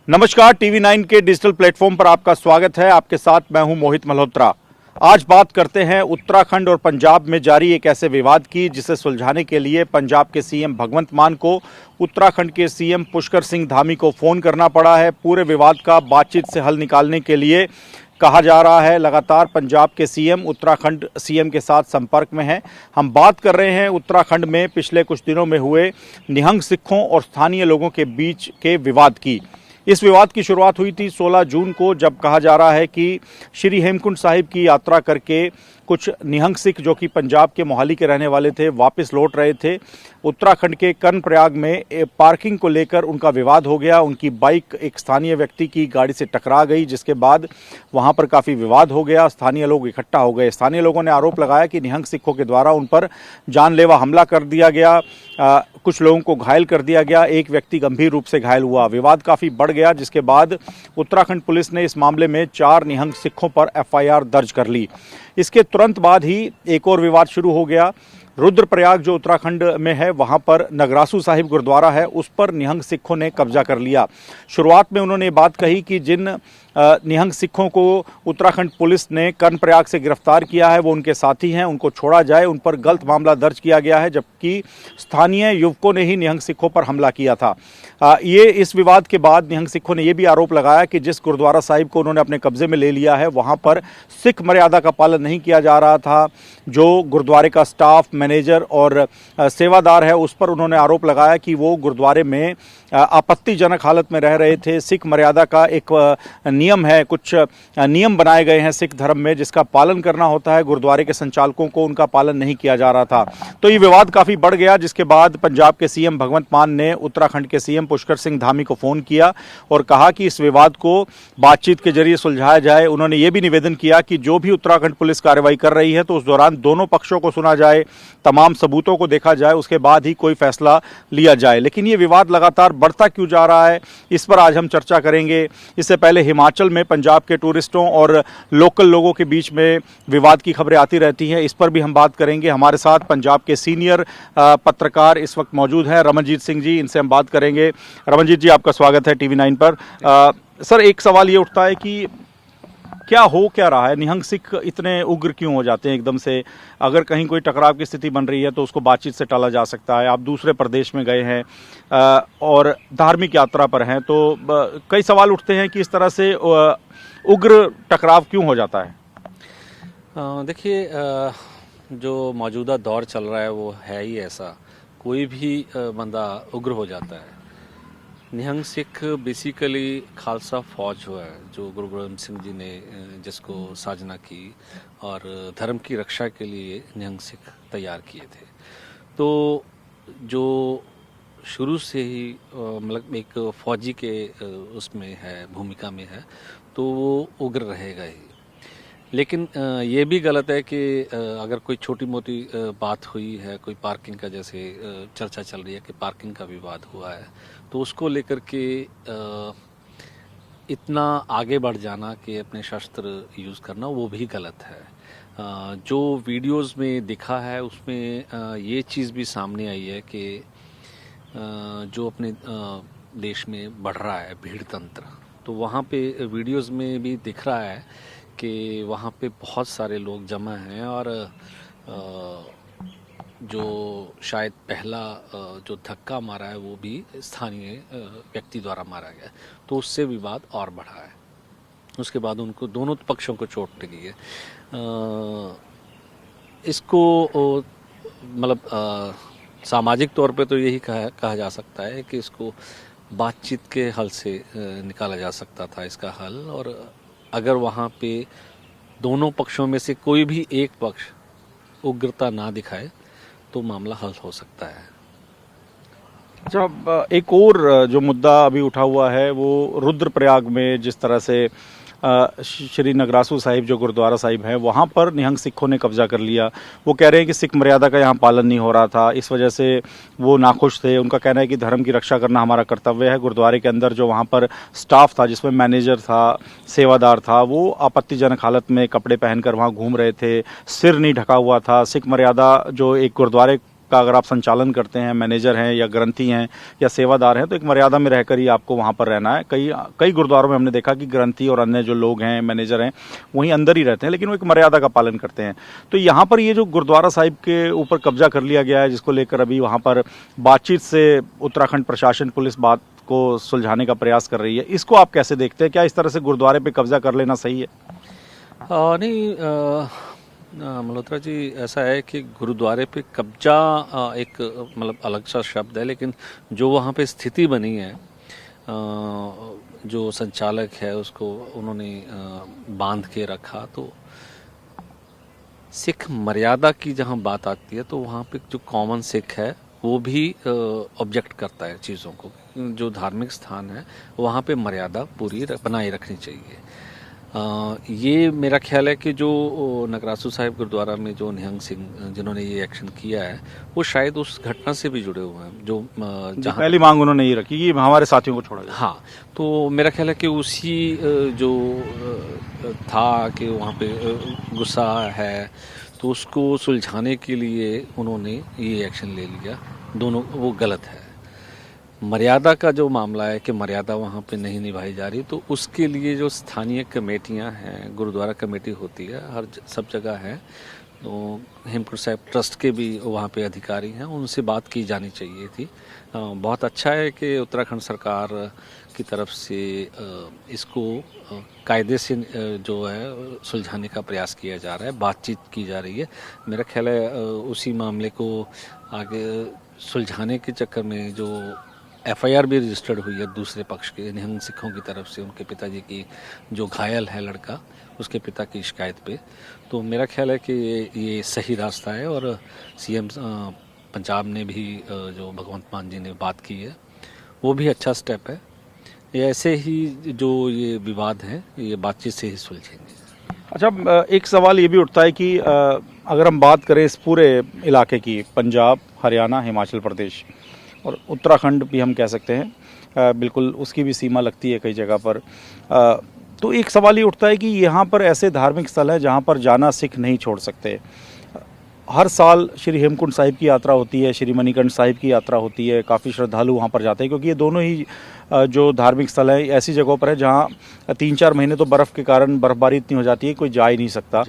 नमस्कार, टीवी 9 के digital platform पर आपका स्वागत है। आपके साथ मैं हूं मोहित मल्होत्रा। आज बात करते हैं उत्तराखंड और पंजाब में जारी एक ऐसे विवाद की जिसे सुलझाने के लिए पंजाब के सीएम भगवंत मान को उत्तराखंड के सीएम पुष्कर सिंह धामी को फोन करना पड़ा है। पूरे विवाद का बातचीत से हल निकालने के लिए कहा जा रहा है। लगातार पंजाब के सीएम उत्तराखंड सीएम के साथ संपर्क में हैं। हम बात कर रहे हैं उत्तराखंड में पिछले कुछ दिनों में हुए निहंग सिखों और स्थानीय लोगों के बीच के विवाद की। इस विवाद की शुरुआत हुई थी 16 जून को, जब कहा जा रहा है कि श्री हेमकुंड साहिब की यात्रा करके कुछ निहंग सिख जो कि पंजाब के मोहाली के रहने वाले थे वापस लौट रहे थे। उत्तराखंड के कर्णप्रयाग में पार्किंग को लेकर उनका विवाद हो गया। उनकी बाइक एक स्थानीय व्यक्ति की गाड़ी से टकरा गई, जिसके बाद वहां पर काफ़ी विवाद हो गया। स्थानीय लोग इकट्ठा हो गए। स्थानीय लोगों ने आरोप लगाया कि निहंग सिखों के द्वारा उन पर जानलेवा हमला कर दिया गया, कुछ लोगों को घायल कर दिया गया, एक व्यक्ति गंभीर रूप से घायल हुआ। विवाद काफ़ी बढ़ गया, जिसके बाद उत्तराखंड पुलिस ने इस मामले में 4 निहंग सिखों पर एफआईआर दर्ज कर ली। इसके तुरंत बाद ही एक और विवाद शुरू हो गया। रुद्रप्रयाग जो उत्तराखंड में है, वहां पर नगरासू साहिब गुरुद्वारा है, उस पर निहंग सिखों ने कब्जा कर लिया। शुरुआत में उन्होंने बात कही कि जिन निहंग सिखों को उत्तराखंड पुलिस ने कर्णप्रयाग से गिरफ्तार किया है वो उनके साथी हैं, उनको छोड़ा जाए। उन पर गलत मामला दर्ज किया गया है, जबकि स्थानीय युवकों ने ही निहंग सिखों पर हमला किया था। ये इस विवाद के बाद निहंग सिखों ने यह भी आरोप लगाया कि जिस गुरुद्वारा साहिब को उन्होंने अपने कब्जे में ले लिया है वहां पर सिख मर्यादा का पालन नहीं किया जा रहा था। जो गुरुद्वारे का स्टाफ, मैनेजर और सेवादार है, उस पर उन्होंने आरोप लगाया कि वो गुरुद्वारे में आपत्तिजनक हालत में रह रहे थे। सिख मर्यादा का एक नियम है, कुछ नियम बनाए गए हैं सिख धर्म में जिसका पालन करना होता है। गुरुद्वारे के संचालकों को उनका पालन नहीं किया जा रहा था। तो ये विवाद काफी बढ़ गया, जिसके बाद पंजाब के सीएम भगवंत मान ने उत्तराखंड के सीएम पुष्कर सिंह धामी को फोन किया और कहा कि इस विवाद को बातचीत के जरिए सुलझाया जाए। उन्होंने ये भी निवेदन किया कि जो भी उत्तराखंड पुलिस कार्रवाई कर रही है तो उस दौरान दोनों पक्षों को सुना जाए, तमाम सबूतों को देखा जाए, उसके बाद ही कोई फैसला लिया जाए। लेकिन ये विवाद लगातार बढ़ता क्यों जा रहा है, इस पर आज हम चर्चा करेंगे। इससे पहले हिमाचल में पंजाब के टूरिस्टों और लोकल लोगों के बीच में विवाद की खबरें आती रहती हैं, इस पर भी हम बात करेंगे। हमारे साथ पंजाब के सीनियर पत्रकार इस वक्त मौजूद हैं, रमनजीत सिंह जी, इनसे हम बात करेंगे। रमनजीत जी, आपका स्वागत है टीवी 9 पर। सर, एक सवाल ये उठता है कि क्या रहा है, निहंग सिख इतने उग्र क्यों हो जाते हैं एकदम से? अगर कहीं कोई टकराव की स्थिति बन रही है तो उसको बातचीत से टाला जा सकता है। आप दूसरे प्रदेश में गए हैं और धार्मिक यात्रा पर हैं, तो कई सवाल उठते हैं कि इस तरह से उग्र टकराव क्यों हो जाता है? देखिए, जो मौजूदा दौर चल रहा है वो है ही ऐसा। कोई भी बंदा उग्र हो जाता है। निहंग सिख बेसिकली खालसा फौज हुआ है जो गुरु गोबिंद सिंह जी ने जिसको साजना की और धर्म की रक्षा के लिए निहंग सिख तैयार किए थे। तो जो शुरू से ही मतलब एक फौजी के उसमें है, भूमिका में है, तो वो उग्र रहेगा ही। लेकिन ये भी गलत है कि अगर कोई छोटी मोटी बात हुई है, कोई पार्किंग का जैसे चर्चा चल रही है कि पार्किंग का विवाद हुआ है, तो उसको लेकर के इतना आगे बढ़ जाना कि अपने शस्त्र यूज़ करना, वो भी गलत है। जो वीडियोस में दिखा है उसमें ये चीज़ भी सामने आई है कि जो अपने देश में बढ़ रहा है भीड़ तंत्र, तो वहाँ पे वीडियोस में भी दिख रहा है कि वहाँ पे बहुत सारे लोग जमा हैं और जो शायद पहला जो धक्का मारा है वो भी स्थानीय व्यक्ति द्वारा मारा गया, तो उससे विवाद और बढ़ा है। उसके बाद उनको दोनों पक्षों को चोट लगी है। इसको मतलब सामाजिक तौर पे तो यही कहा जा सकता है कि इसको बातचीत के हल से निकाला जा सकता था इसका हल। और अगर वहाँ पे दोनों पक्षों में से कोई भी एक पक्ष उग्रता ना दिखाए तो मामला हल हो सकता है। अच्छा, एक और जो मुद्दा अभी उठा हुआ है वो रुद्रप्रयाग में जिस तरह से श्री नगरासू साहिब जो गुरुद्वारा साहिब है वहाँ पर निहंग सिखों ने कब्जा कर लिया। वो कह रहे हैं कि सिख मर्यादा का यहाँ पालन नहीं हो रहा था, इस वजह से वो नाखुश थे। उनका कहना है कि धर्म की रक्षा करना हमारा कर्तव्य है। गुरुद्वारे के अंदर जो वहाँ पर स्टाफ था, जिसमें मैनेजर था, सेवादार था, वो आपत्तिजनक हालत में कपड़े पहनकर वहाँ घूम रहे थे, सिर नहीं ढका हुआ था। सिख मर्यादा जो एक गुरुद्वारे का अगर आप संचालन करते हैं, मैनेजर हैं या ग्रंथी हैं या सेवादार हैं, तो एक मर्यादा में रहकर ही आपको वहाँ पर रहना है। कई गुरुद्वारों में हमने देखा कि ग्रंथी और अन्य जो लोग हैं, मैनेजर हैं, वहीं अंदर ही रहते हैं, लेकिन वो एक मर्यादा का पालन करते हैं। तो यहाँ पर ये जो गुरुद्वारा साहिब के ऊपर कब्जा कर लिया गया है, जिसको लेकर अभी वहाँ पर बातचीत से उत्तराखंड प्रशासन, पुलिस बात को सुलझाने का प्रयास कर रही है, इसको आप कैसे देखते हैं? क्या इस तरह से गुरुद्वारे पे कब्जा कर लेना सही है? नहीं, मल्होत्रा जी, ऐसा है कि गुरुद्वारे पे कब्जा एक मतलब अलग सा शब्द है, लेकिन जो वहाँ पे स्थिति बनी है, जो संचालक है उसको उन्होंने बांध के रखा, तो सिख मर्यादा की जहाँ बात आती है तो वहाँ पे जो कॉमन सिख है वो भी ऑब्जेक्ट करता है चीज़ों को। जो धार्मिक स्थान है वहाँ पे मर्यादा पूरी बनाए रखनी चाहिए। ये मेरा ख्याल है कि जो नगरासू साहिब गुरुद्वारा में जो निहंग सिंह जिन्होंने ये एक्शन किया है, वो शायद उस घटना से भी जुड़े हुए हैं, जो जहाँ पहली मांग उन्होंने ये रखी कि हमारे साथियों को छोड़ा जाए। हाँ, तो मेरा ख्याल है कि उसी जो था कि वहाँ पे गुस्सा है, तो उसको सुलझाने के लिए उन्होंने ये एक्शन ले लिया। दोनों वो गलत है। मर्यादा का जो मामला है कि मर्यादा वहाँ पे नहीं निभाई जा रही, तो उसके लिए जो स्थानीय कमेटियाँ हैं, गुरुद्वारा कमेटी होती है, सब जगह है, तो हेमकुंड साहिब ट्रस्ट के भी वहाँ पे अधिकारी हैं, उनसे बात की जानी चाहिए थी। बहुत अच्छा है कि उत्तराखंड सरकार की तरफ से इसको कायदे से जो है सुलझाने का प्रयास किया जा रहा है, बातचीत की जा रही है। मेरा ख्याल है उसी मामले को आगे सुलझाने के चक्कर में जो एफआईआर भी रजिस्टर्ड हुई है दूसरे पक्ष के निहंग सिखों की तरफ से, उनके पिताजी की, जो घायल है लड़का, उसके पिता की शिकायत पे, तो मेरा ख्याल है कि ये सही रास्ता है। और सीएम पंजाब ने भी जो भगवंत मान जी ने बात की है, वो भी अच्छा स्टेप है। ये ऐसे ही जो ये विवाद हैं ये बातचीत से ही सुलझेंगे। अच्छा, एक सवाल ये भी उठता है कि अगर हम बात करें इस पूरे इलाके की, पंजाब, हरियाणा, हिमाचल प्रदेश और उत्तराखंड भी हम कह सकते हैं, बिल्कुल उसकी भी सीमा लगती है कई जगह पर, तो एक सवाल ये उठता है कि यहाँ पर ऐसे धार्मिक स्थल हैं जहाँ पर जाना सिख नहीं छोड़ सकते। हर साल श्री हेमकुंड साहिब की यात्रा होती है, श्री मणिकर्ण साहिब की यात्रा होती है, काफ़ी श्रद्धालु वहाँ पर जाते हैं, क्योंकि ये दोनों ही जो धार्मिक स्थल हैं ऐसी जगहों पर है जहाँ 3-4 महीने तो बर्फ़ के कारण बर्फबारी इतनी हो जाती है कोई जा ही नहीं सकता।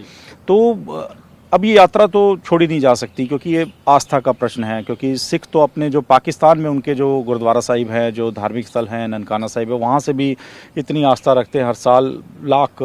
तो अब ये यात्रा तो छोड़ी नहीं जा सकती, क्योंकि ये आस्था का प्रश्न है, क्योंकि सिख तो अपने जो पाकिस्तान में उनके जो गुरुद्वारा साहिब हैं, जो धार्मिक स्थल हैं, ननकाना साहिब है, वहाँ से भी इतनी आस्था रखते हैं, हर साल लाख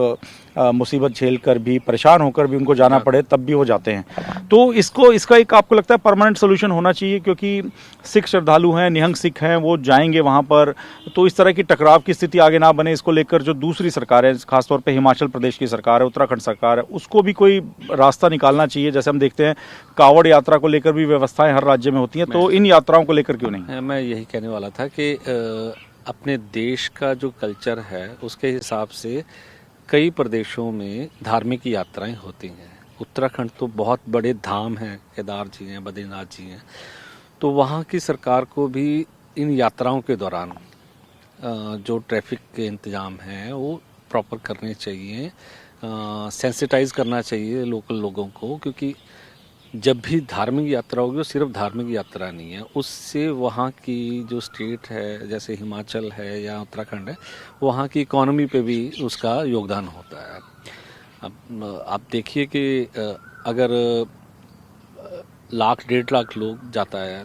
मुसीबत झेल कर भी, परेशान होकर भी उनको जाना पड़े तब भी वो जाते हैं। तो इसका एक आपको लगता है परमानेंट सोल्यूशन होना चाहिए, क्योंकि सिख श्रद्धालु हैं, निहंग सिख हैं, वो जाएंगे वहाँ पर, तो इस तरह की टकराव की स्थिति आगे ना बने, इसको लेकर जो दूसरी सरकार है, खासतौर पर हिमाचल प्रदेश की सरकार है, उत्तराखंड सरकार है, उसको भी कोई रास्ता निकालना चाहिए। जैसे हम देखते हैं कावड़ यात्रा को लेकर भी व्यवस्थाएं हर राज्य में होती हैं, तो इन यात्राओं को लेकर क्यों नहीं? मैं यही कहने वाला था कि अपने देश का जो कल्चर है उसके हिसाब से कई प्रदेशों में धार्मिक यात्राएं होती हैं। उत्तराखंड तो बहुत बड़े धाम हैं, केदार जी हैं, बद्रीनाथ जी हैं, तो वहाँ की सरकार को भी इन यात्राओं के दौरान जो ट्रैफिक के इंतजाम हैं वो प्रॉपर करने चाहिए, सेंसिटाइज करना चाहिए लोकल लोगों को, क्योंकि जब भी धार्मिक यात्रा होगी वो सिर्फ धार्मिक यात्रा नहीं है, उससे वहाँ की जो स्टेट है, जैसे हिमाचल है या उत्तराखंड है, वहाँ की इकोनॉमी पे भी उसका योगदान होता है। अब आप देखिए कि अगर 1.5 लाख लोग जाता है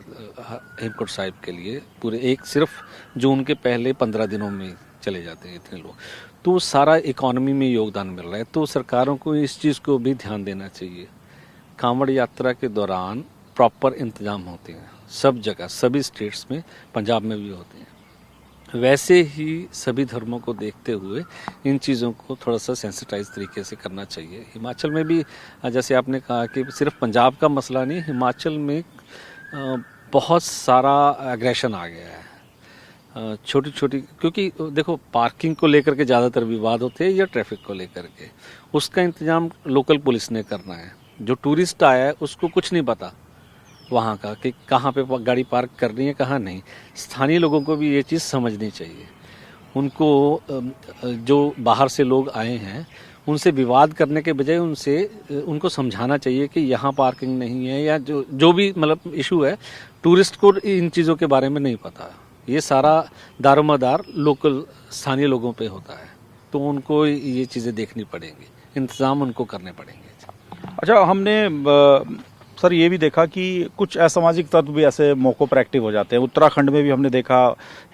हेमकुंड साहिब के लिए, पूरे सिर्फ जून के पहले 15 दिनों में चले जाते हैं इतने लोग, तो सारा इकोनॉमी में योगदान मिल रहा है। तो सरकारों को इस चीज़ को भी ध्यान देना चाहिए। कांवड़ यात्रा के दौरान प्रॉपर इंतजाम होते हैं सब जगह, सभी स्टेट्स में, पंजाब में भी होते हैं। वैसे ही सभी धर्मों को देखते हुए इन चीज़ों को थोड़ा सा सेंसिटाइज तरीके से करना चाहिए। हिमाचल में भी जैसे आपने कहा कि सिर्फ पंजाब का मसला नहीं, हिमाचल में बहुत सारा एग्रेशन आ गया है, छोटी छोटी, क्योंकि देखो पार्किंग को लेकर के ज़्यादातर विवाद होते हैं या ट्रैफिक को लेकर के, उसका इंतजाम लोकल पुलिस ने करना है। जो टूरिस्ट आया है उसको कुछ नहीं पता वहाँ का कि कहाँ पे गाड़ी पार्क करनी है, कहाँ नहीं। स्थानीय लोगों को भी ये चीज़ समझनी चाहिए। उनको जो बाहर से लोग आए हैं उनसे विवाद करने के बजाय उनको समझाना चाहिए कि यहाँ पार्किंग नहीं है, या जो भी मतलब इशू है, टूरिस्ट को इन चीज़ों के बारे में नहीं पता। ये सारा दारोमदार लोकल स्थानीय लोगों पे होता है, तो उनको ये चीज़ें देखनी पड़ेंगी, इंतज़ाम उनको करने पड़ेंगे। अच्छा, हमने सर ये भी देखा कि कुछ असामाजिक तत्व भी ऐसे मौक़ों पर एक्टिव हो जाते हैं। उत्तराखंड में भी हमने देखा,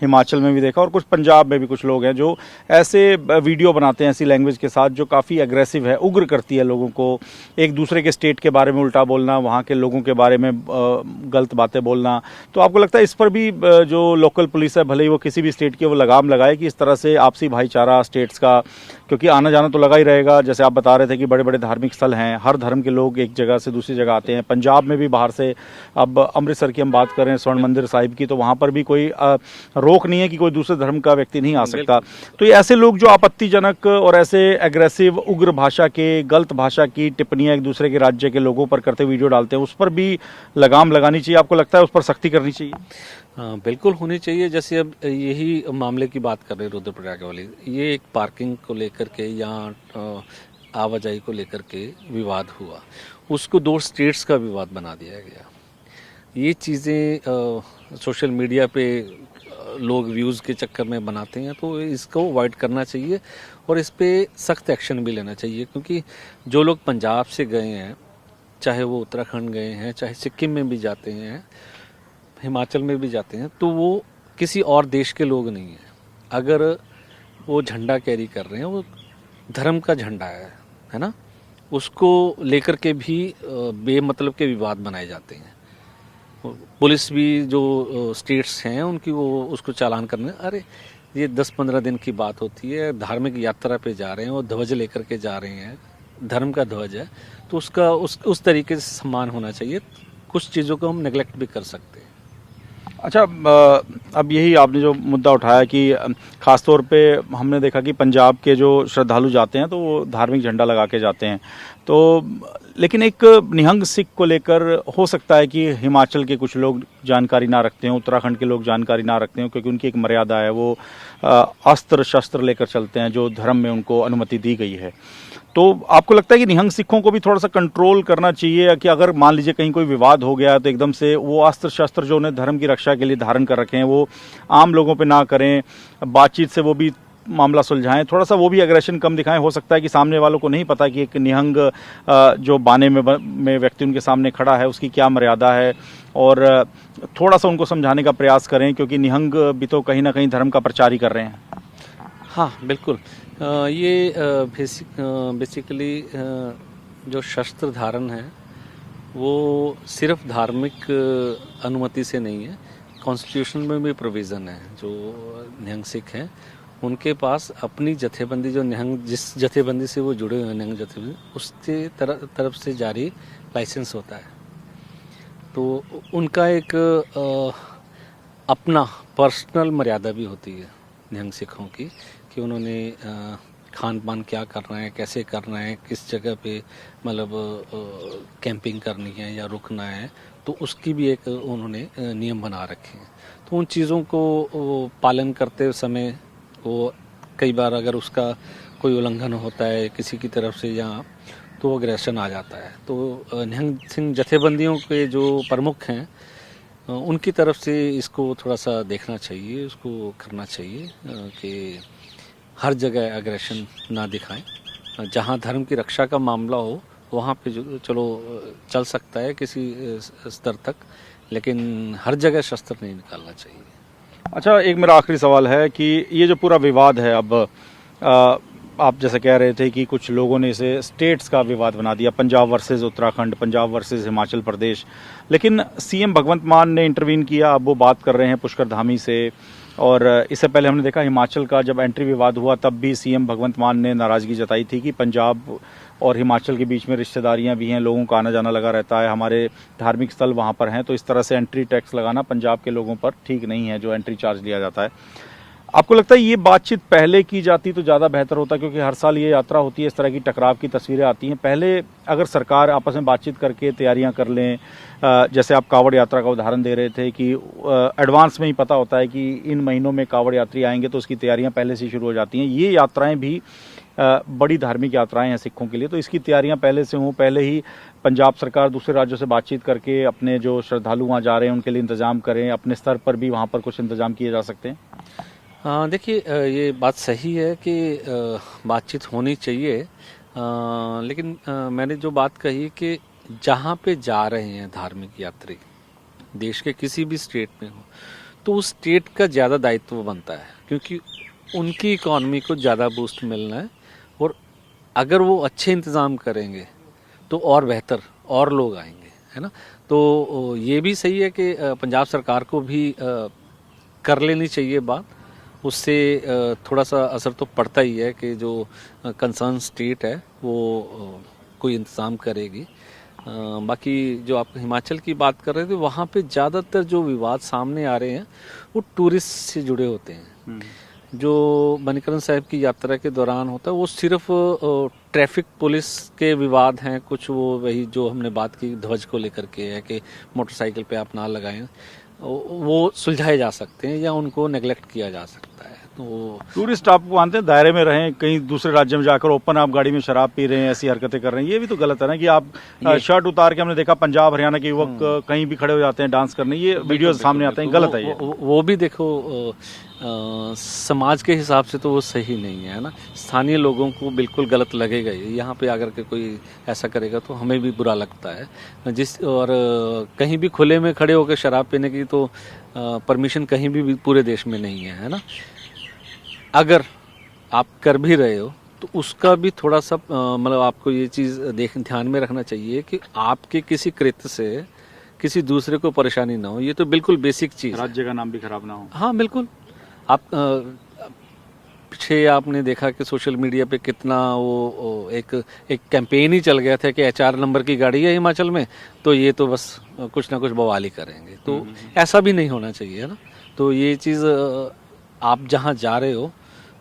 हिमाचल में भी देखा, और कुछ पंजाब में भी कुछ लोग हैं जो ऐसे वीडियो बनाते हैं ऐसी लैंग्वेज के साथ जो काफ़ी एग्रेसिव है, उग्र करती है लोगों को। एक दूसरे के स्टेट के बारे में उल्टा बोलना, वहाँ के लोगों के बारे में गलत बातें बोलना। तो आपको लगता है इस पर भी जो लोकल पुलिस है, भले ही वो किसी भी स्टेट की, वो लगाम लगाए कि इस तरह से आपसी भाईचारा स्टेट्स का, क्योंकि आना जाना तो लगा ही रहेगा। जैसे आप बता रहे थे कि बड़े बड़े धार्मिक स्थल हैं, हर धर्म के लोग एक जगह से दूसरी जगह आते हैं। पंजाब में भी बाहर से, अब अमृतसर की हम बात करें, स्वर्ण मंदिर साहिब की, तो वहाँ पर भी कोई रोक नहीं है कि कोई दूसरे धर्म का व्यक्ति नहीं आ सकता। तो ये ऐसे लोग जो आपत्तिजनक और ऐसे एग्रेसिव, उग्र भाषा के, गलत भाषा की टिप्पणियां एक दूसरे के राज्य के लोगों पर करते वीडियो डालते हैं, उस पर भी लगाम लगानी चाहिए। आपको लगता है उस पर सख्ती करनी चाहिए? हाँ, बिल्कुल होनी चाहिए। जैसे अब यही मामले की बात कर रहे हैं रुद्रप्रयाग वाली, ये एक पार्किंग को लेकर के या आवाजाही को लेकर के विवाद हुआ, उसको 2 स्टेट्स का विवाद बना दिया गया। ये चीज़ें सोशल मीडिया पे लोग व्यूज़ के चक्कर में बनाते हैं, तो इसको अवॉइड करना चाहिए और इस पे सख्त एक्शन भी लेना चाहिए। क्योंकि जो लोग पंजाब से गए हैं, चाहे वो उत्तराखंड गए हैं, चाहे सिक्किम में भी जाते हैं, हिमाचल में भी जाते हैं, तो वो किसी और देश के लोग नहीं हैं। अगर वो झंडा कैरी कर रहे हैं, वो धर्म का झंडा है ना, उसको लेकर के भी बेमतलब के विवाद बनाए जाते हैं। पुलिस भी जो स्टेट्स हैं उनकी वो उसको चालान करने, अरे ये 10-15 दिन की बात होती है, धार्मिक यात्रा पे जा रहे हैं, वो ध्वज लेकर के जा रहे हैं, धर्म का ध्वज है, तो उसका उस तरीके से सम्मान होना चाहिए। कुछ चीज़ों को हम नेगलेक्ट भी कर सकते हैं। अच्छा, अब यही आपने जो मुद्दा उठाया कि ख़ास तौर पे हमने देखा कि पंजाब के जो श्रद्धालु जाते हैं तो वो धार्मिक झंडा लगा के जाते हैं, तो लेकिन एक निहंग सिख को लेकर हो सकता है कि हिमाचल के कुछ लोग जानकारी ना रखते हों, उत्तराखंड के लोग जानकारी ना रखते हों, क्योंकि उनकी एक मर्यादा है, वो अस्त्र शस्त्र लेकर चलते हैं जो धर्म में उनको अनुमति दी गई है। तो आपको लगता है कि निहंग सिखों को भी थोड़ा सा कंट्रोल करना चाहिए कि अगर मान लीजिए कहीं कोई विवाद हो गया तो एकदम से वो अस्त्र शस्त्र जो उन्हें धर्म की रक्षा के लिए धारण कर रखे हैं वो आम लोगों पे ना करें, बातचीत से वो भी मामला सुलझाएं, थोड़ा सा वो भी एग्रेशन कम दिखाएं। हो सकता है कि सामने वालों को नहीं पता कि एक निहंग जो बाने में व्यक्ति उनके सामने खड़ा है उसकी क्या मर्यादा है, और थोड़ा सा उनको समझाने का प्रयास करें, क्योंकि निहंग भी तो कहीं ना कहीं धर्म का प्रचार ही कर रहे हैं। हाँ, बिल्कुल। ये बेसिकली जो शस्त्र धारण है वो सिर्फ धार्मिक अनुमति से नहीं है, कॉन्स्टिट्यूशन में भी प्रोविज़न है। जो निहंग सिख हैं उनके पास अपनी जथेबंदी, जो निहंग जिस जथेबंदी से वो जुड़े हुए हैं, निहंग जथेबंदी, उसके तरफ से जारी लाइसेंस होता है। तो उनका एक अपना पर्सनल मर्यादा भी होती है निहंग सिखों की, कि उन्होंने खान पान क्या करना है, कैसे करना है, किस जगह पे मतलब कैंपिंग करनी है या रुकना है, तो उसकी भी एक उन्होंने नियम बना रखे हैं। तो उन चीज़ों को पालन करते समय वो कई बार अगर उसका कोई उल्लंघन होता है किसी की तरफ से, या तो अग्रेशन आ जाता है। तो निहंग सिंह जथेबंदियों के जो प्रमुख हैं उनकी तरफ से इसको थोड़ा सा देखना चाहिए, उसको करना चाहिए कि हर जगह अग्रेशन ना दिखाएं। जहां धर्म की रक्षा का मामला हो वहां पे चलो चल सकता है किसी स्तर तक, लेकिन हर जगह शस्त्र नहीं निकालना चाहिए। अच्छा, एक मेरा आखिरी सवाल है कि ये जो पूरा विवाद है, अब आप जैसे कह रहे थे कि कुछ लोगों ने इसे स्टेट्स का विवाद बना दिया, पंजाब वर्सेस उत्तराखंड, पंजाब वर्सेस हिमाचल प्रदेश, लेकिन सीएम भगवंत मान ने इंटरवीन किया। अब वो बात कर रहे हैं पुष्कर धामी से, और इससे पहले हमने देखा हिमाचल का जब एंट्री विवाद हुआ तब भी सीएम भगवंत मान ने नाराज़गी जताई थी कि पंजाब और हिमाचल के बीच में रिश्तेदारियां भी हैं, लोगों का आना जाना लगा रहता है, हमारे धार्मिक स्थल वहां पर हैं, तो इस तरह से एंट्री टैक्स लगाना पंजाब के लोगों पर ठीक नहीं है, जो एंट्री चार्ज लिया जाता है। आपको लगता है ये बातचीत पहले की जाती तो ज़्यादा बेहतर होता, क्योंकि हर साल ये यात्रा होती है, इस तरह की टकराव की तस्वीरें आती हैं। पहले अगर सरकार आपस में बातचीत करके तैयारियां कर लें, जैसे आप कांवड़ यात्रा का उदाहरण दे रहे थे कि एडवांस में ही पता होता है कि इन महीनों में कांवड़ यात्री आएंगे, तो उसकी तैयारियां पहले से शुरू हो जाती हैं। ये यात्राएं भी बड़ी धार्मिक यात्राएं हैं सिखों के लिए, तो इसकी तैयारियां पहले से हों, पहले ही पंजाब सरकार दूसरे राज्यों से बातचीत करके अपने जो श्रद्धालु वहाँ जा रहे हैं उनके लिए इंतजाम करें, अपने स्तर पर भी वहाँ पर कुछ इंतजाम किए जा सकते हैं। हाँ, देखिए ये बात सही है कि बातचीत होनी चाहिए, लेकिन मैंने जो बात कही कि जहाँ पे जा रहे हैं धार्मिक यात्री, देश के किसी भी स्टेट में हो, तो उस स्टेट का ज़्यादा दायित्व बनता है, क्योंकि उनकी इकॉनमी को ज़्यादा बूस्ट मिलना है। और अगर वो अच्छे इंतज़ाम करेंगे तो और बेहतर और लोग आएंगे, है ना। तो ये भी सही है कि पंजाब सरकार को भी कर लेनी चाहिए बात, उससे थोड़ा सा असर तो पड़ता ही है कि जो कंसर्न स्टेट है वो कोई इंतज़ाम करेगी। बाकी जो आप हिमाचल की बात कर रहे थे, वहाँ पे ज़्यादातर जो विवाद सामने आ रहे हैं वो टूरिस्ट से जुड़े होते हैं। जो मणिकरण साहिब की यात्रा के दौरान होता है वो सिर्फ ट्रैफिक पुलिस के विवाद हैं, कुछ वो वही जो हमने बात की ध्वज को लेकर के है कि मोटरसाइकिल पे आप ना लगाएं, वो सुलझाए जा सकते हैं या उनको नेग्लेक्ट किया जा सकता है। तो टूरिस्ट आप मानते हैं दायरे में रहें, कहीं दूसरे राज्य में जाकर ओपन आप गाड़ी में शराब पी रहे हैं, ऐसी हरकतें कर रहे हैं, ये भी तो गलत है ना। कि आप शर्ट उतार के, हमने देखा पंजाब हरियाणा के युवक कहीं भी खड़े हो जाते हैं डांस करने, ये वीडियो सामने आते हैं, गलत है ये। वो भी देखो समाज के हिसाब से तो वो सही नहीं है ना। स्थानीय लोगों को बिल्कुल गलत लगेगा ये, यहाँ पे आकर के कोई ऐसा करेगा तो हमें भी बुरा लगता है। और कहीं भी खुले में खड़े होकर शराब पीने की तो परमिशन कहीं भी पूरे देश में नहीं है ना। अगर आप कर भी रहे हो तो उसका भी थोड़ा सा मतलब आपको ये चीज़ ध्यान में रखना चाहिए कि आपके किसी कृत्य से किसी दूसरे को परेशानी ना हो। ये तो बिल्कुल बेसिक चीज़, राज्य का नाम भी खराब ना हो। हाँ बिल्कुल। आप पीछे आपने देखा कि सोशल मीडिया पे कितना वो एक कैंपेन ही चल गया था कि HR नंबर की गाड़ी है हिमाचल में, तो ये तो बस कुछ ना कुछ बवाली करेंगे। तो ऐसा भी नहीं होना चाहिए, है ना। तो ये चीज़ आप जहाँ जा रहे हो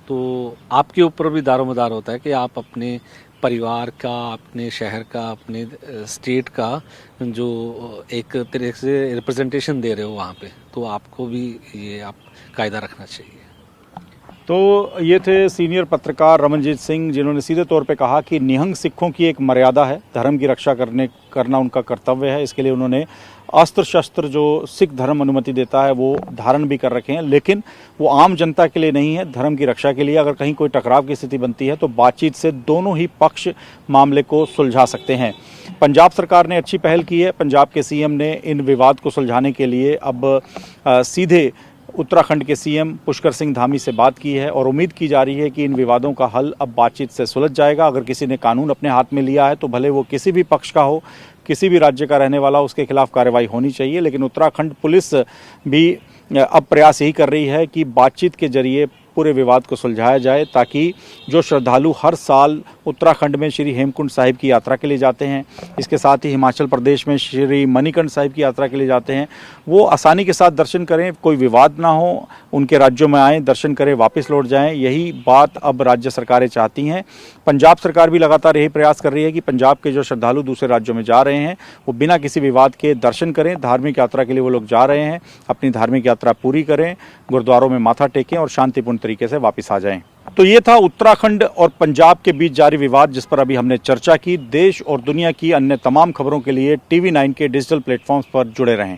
तो आपके ऊपर भी दारोमदार होता है कि आप अपने परिवार का, अपने शहर का, अपने स्टेट का जो एक तरह से रिप्रेजेंटेशन दे रहे हो वहाँ पे, तो आपको भी ये आप कायदा रखना चाहिए। तो ये थे सीनियर पत्रकार रमनजीत सिंह, जिन्होंने सीधे तौर पे कहा कि निहंग सिखों की एक मर्यादा है, धर्म की रक्षा करना उनका कर्तव्य है। इसके लिए उन्होंने अस्त्र शस्त्र जो सिख धर्म अनुमति देता है वो धारण भी कर रखे हैं, लेकिन वो आम जनता के लिए नहीं है, धर्म की रक्षा के लिए। अगर कहीं कोई टकराव की स्थिति बनती है तो बातचीत से दोनों ही पक्ष मामले को सुलझा सकते हैं। पंजाब सरकार ने अच्छी पहल की है। पंजाब के CM ने इन विवाद को सुलझाने के लिए अब सीधे उत्तराखंड के CM पुष्कर सिंह धामी से बात की है, और उम्मीद की जा रही है कि इन विवादों का हल अब बातचीत से सुलझ जाएगा। अगर किसी ने कानून अपने हाथ में लिया है तो भले वो किसी भी पक्ष का हो, किसी भी राज्य का रहने वाला, उसके खिलाफ कार्रवाई होनी चाहिए। लेकिन उत्तराखंड पुलिस भी अब प्रयास यही कर रही है कि बातचीत के जरिए पूरे विवाद को सुलझाया जाए, ताकि जो श्रद्धालु हर साल उत्तराखंड में श्री हेमकुंड साहिब की यात्रा के लिए जाते हैं, इसके साथ ही हिमाचल प्रदेश में श्री मणिकर्ण साहिब की यात्रा के लिए जाते हैं, वो आसानी के साथ दर्शन करें, कोई विवाद ना हो, उनके राज्यों में आएँ, दर्शन करें, वापस लौट जाएं। यही बात अब राज्य सरकारें चाहती हैं। पंजाब सरकार भी लगातार यही प्रयास कर रही है कि पंजाब के जो श्रद्धालु दूसरे राज्यों में जा रहे हैं वो बिना किसी विवाद के दर्शन करें। धार्मिक यात्रा के लिए वो लोग जा रहे हैं, अपनी धार्मिक यात्रा पूरी करें, गुरुद्वारों में माथा टेकें और शांतिपूर्ण तरीके से वापस आ जाएं। तो ये था उत्तराखंड और पंजाब के बीच जारी विवाद, जिस पर अभी हमने चर्चा की। देश और दुनिया की अन्य तमाम खबरों के लिए TV9 के डिजिटल प्लेटफॉर्म्स पर जुड़े रहें।